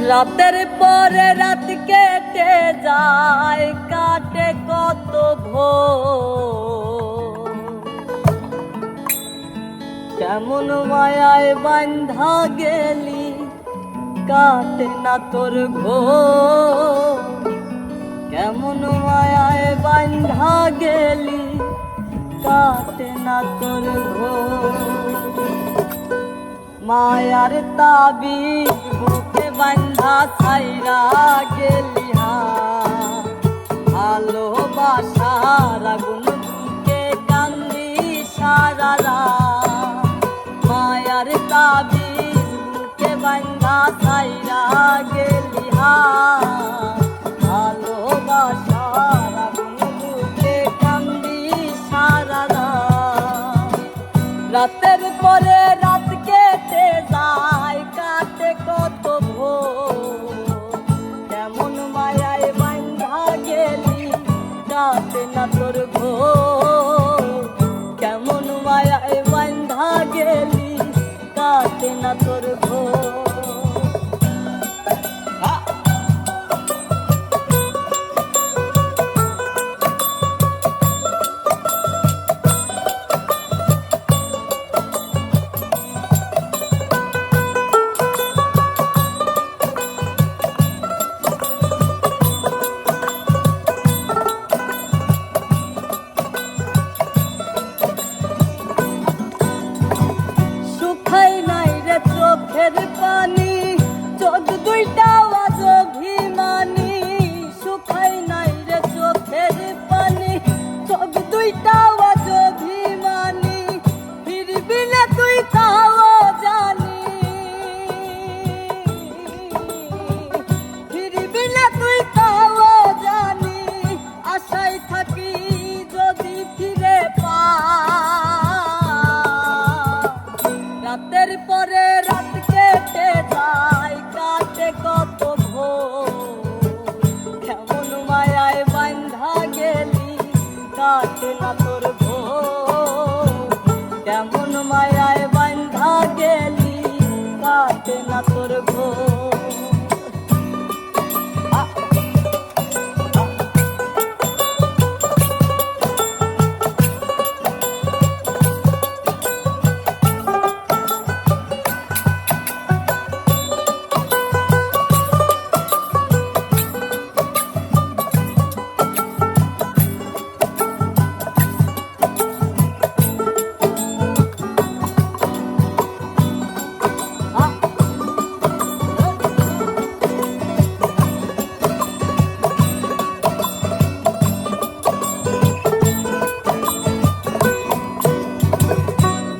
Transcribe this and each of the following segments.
রাতের পরে রাত কেটে যায়, কাটে কত ভোর। কেমন মায়ায় বান্ধা গেলি, কাটে না তোর ঘোর। কেমন মায়ায় বান্ধা গেলি, কাটে না তোর ঘোর। মায়ার তাবিজ বুকে বান্ধা ছাইরা গেলি, ভালোবাসার আগুন বুকে কান্দি সারা রাত। মায়ার তাবিজ বুকে বান্ধা ছাইরা গেলি, ভালোবাসার আগুন বুকে কান্দি সারা রাত। রাতের পরে রাত কেটে যায়, কাটে কত ভোর। কেমন মায়ায় বান্ধা গেলি, কাটে না তোর ঘোর। কেমন মায়ায় বান্ধা গেলি, কাটে না তোর ঘোর। চোখের পানি, চোখ দুইটা আজ অভিমানী। শুকাই নাই রে চোখের পানি, চোখ দুইটা আজ অভিমানী। ফিরবি না তুই তাও জানি, ফিরবি না তুই তাও জানি। আশায় থাকি যদি ফিরে পা। রাতের পরে রাত কেটে যায়, কাটে কত ভোর। কেমন মায়ায় বান্ধা গেলি, কাটে না তোর ঘোর। কেমন মায়ায় বান্ধা গেলি, কাটে না তোর ঘোর।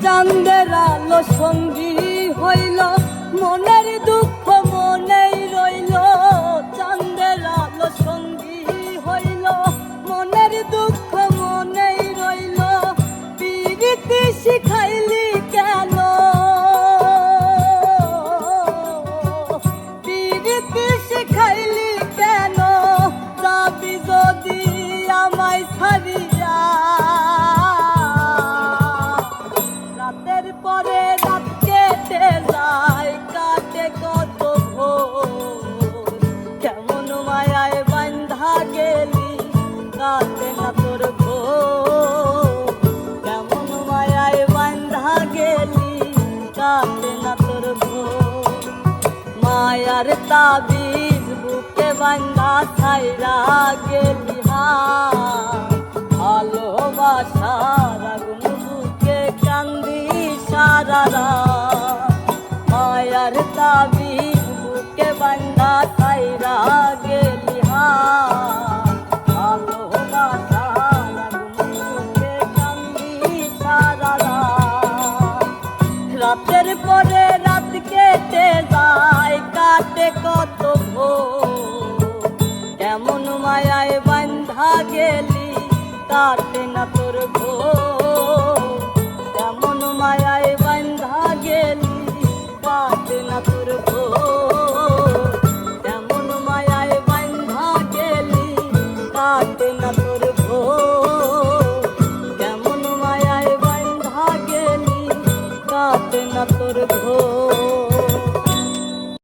চাঁদের আলো সঙ্গী হইল, মনের দুঃখ মনেই রইল। চাঁদের আলো সঙ্গী হইল, মনের দুঃখ মনেই রইল। প্রীতি শিখাইলি কেন, প্রীতি শিখাইলি কেন। যাবি যদি আমায় ছাড়িয়া। রাতের পরে রাত কেটে যায়, কাটে কত ভোর। কেমন মায়ায় বান্ধা গেলি, কাটে না তোর ঘোর। কেমন মায়ায় বান্ধা গেলি, কাটে না তোর ঘোর। মায়ার তাবিজ বুকে বান্ধা ছাইরা গেলি, ভালোবাসার আগুন বুকে কান্দি সারা রাত। মায়ার তাবিজ বুকে বান্ধা ছাইরা গেলি, ভালোবাসার আগুন বুকে কান্দি সারা রাত। রাতের পরে রাত কেটে যায়, কাটে কত ভোর। কেমন মায়ায় বান্ধা গেলি, কাটে না